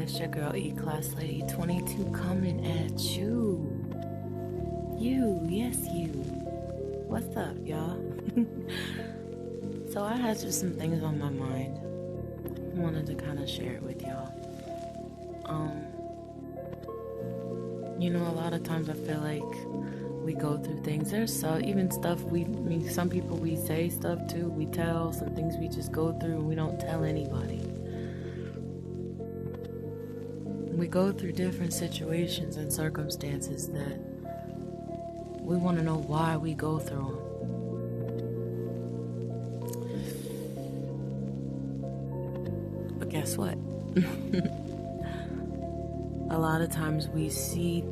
It's your girl E-Class Lady 22 coming at you. Yes you. What's up, y'all? So I had just some things on my mind. I wanted to kind of share it with y'all. A lot of times I feel like we go through things. There's even stuff some people we say stuff to, we tell, some things we just go through and we don't tell anybody. We go through different situations and circumstances that we want to know why we go through them. But guess what? A lot of times we see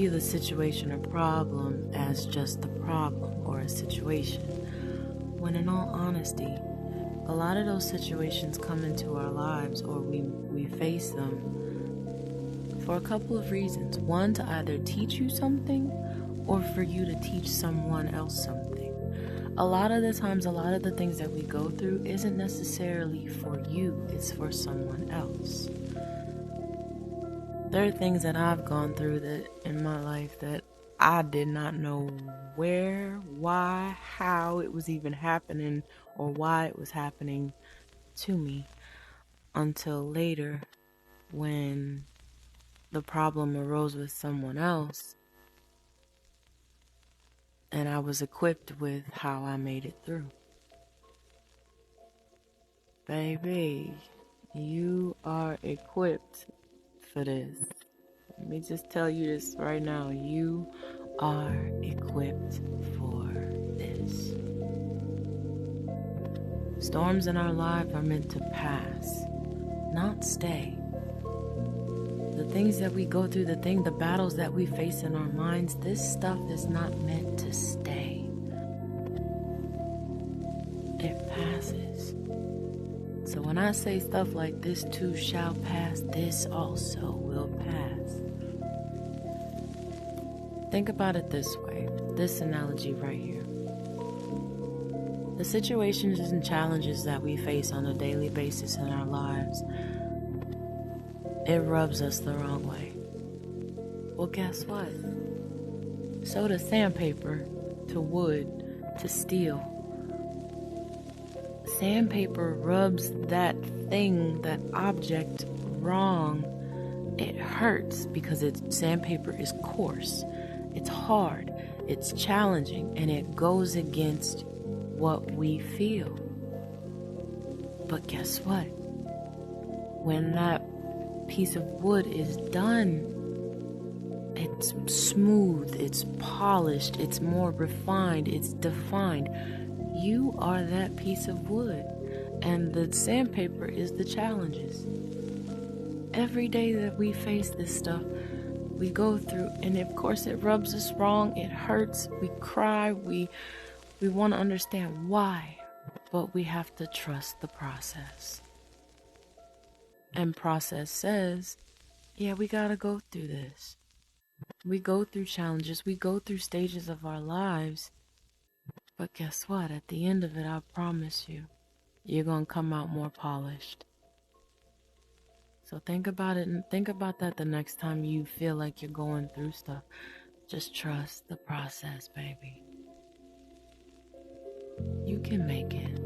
the situation or problem as just the problem or a situation, when in all honesty, a lot of those situations come into our lives, or we face them for a couple of reasons. One, to either teach you something or for you to teach someone else something. A lot of the times, a lot of the things that we go through isn't necessarily for you, it's for someone else. There are things that I've gone through that in my life that I did not know where, why, how it was even happening, or why it was happening to me until later, when the problem arose with someone else and I was equipped with how I made it through. Baby, you are equipped for this. Let me just tell you this right now. You are equipped for this. Storms in our life are meant to pass, not stay. The things that we go through, the battles that we face in our minds, this stuff is not meant to stay. It passes. So when I say stuff like this too shall pass, this also will pass. Think about it this way, this analogy right here. The situations and challenges that we face on a daily basis in our lives, it rubs us the wrong way. Well, guess what? So does sandpaper to wood to steel. Sandpaper rubs that thing, that object, wrong. It hurts because sandpaper is coarse, it's hard, it's challenging, and it goes against what we feel. But guess what? When that piece of wood is done, it's smooth, it's polished, it's more refined, it's defined. You are that piece of wood, and the sandpaper is the challenges. Every day that we face this stuff, we go through, and of course it rubs us wrong, it hurts, we cry, we want to understand why, but we have to trust the process. And process says, yeah, we gotta go through this. We go through challenges, we go through stages of our lives. But guess what? At the end of it, I promise you, you're going to come out more polished. So think about it, and think about that the next time you feel like you're going through stuff. Just trust the process, baby. You can make it.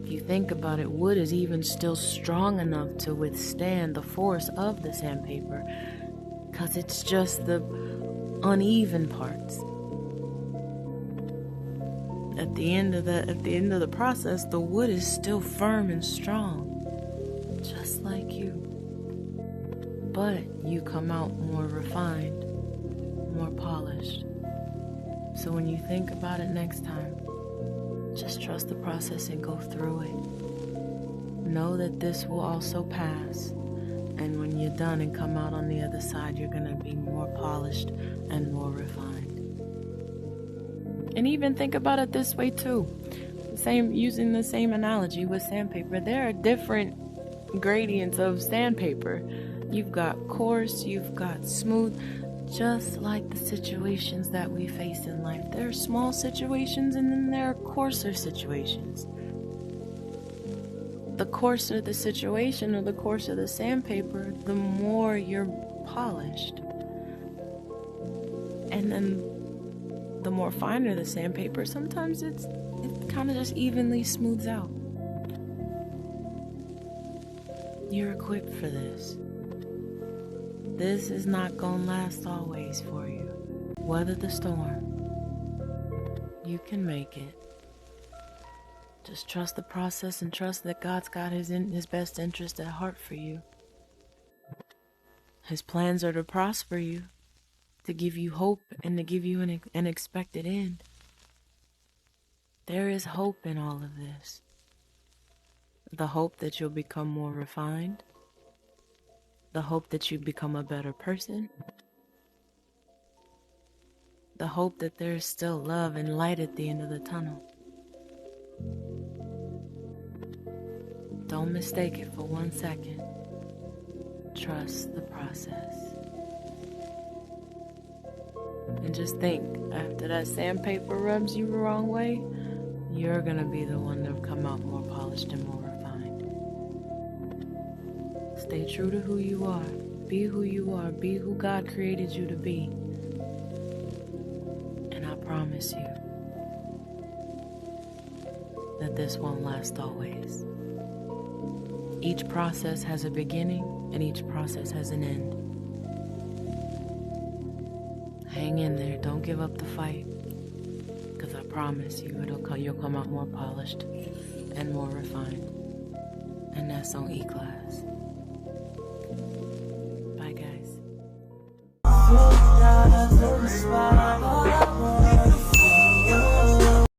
If you think about it, wood is even still strong enough to withstand the force of the sandpaper, because it's just the uneven parts. At the end of the process, the wood is still firm and strong, just like you. But you come out more refined, more polished. So when you think about it next time, just trust the process and go through it. Know that this will also pass, and when you're done and come out on the other side, you're going to be more polished and more refined. And even think about it this way too. Using the same analogy with sandpaper, there are different gradients of sandpaper. You've got coarse, you've got smooth, just like the situations that we face in life. There are small situations and then there are coarser situations. the coarser the situation or the coarser the sandpaper, the more you're polished. And then the more finer the sandpaper, sometimes it kind of just evenly smooths out. You're equipped for this. This is not gonna last always for you. Weather the storm. You can make it. Just trust the process and trust that God's got his best interest at heart for you. His plans are to prosper you, to give you hope, and to give you an expected end. There is hope in all of this. The hope that you'll become more refined. The hope that you become a better person. The hope that there's still love and light at the end of the tunnel. Don't mistake it for 1 second. Trust the process. And just think, after that sandpaper rubs you the wrong way, you're gonna be the one to come out more polished and more refined. Stay true to who you are. Be who you are. Be who God created you to be. And I promise you that this won't last always. Each process has a beginning and each process has an end. Hang in there, don't give up the fight, because I promise you you'll come out more polished and more refined. And that's on E-Class.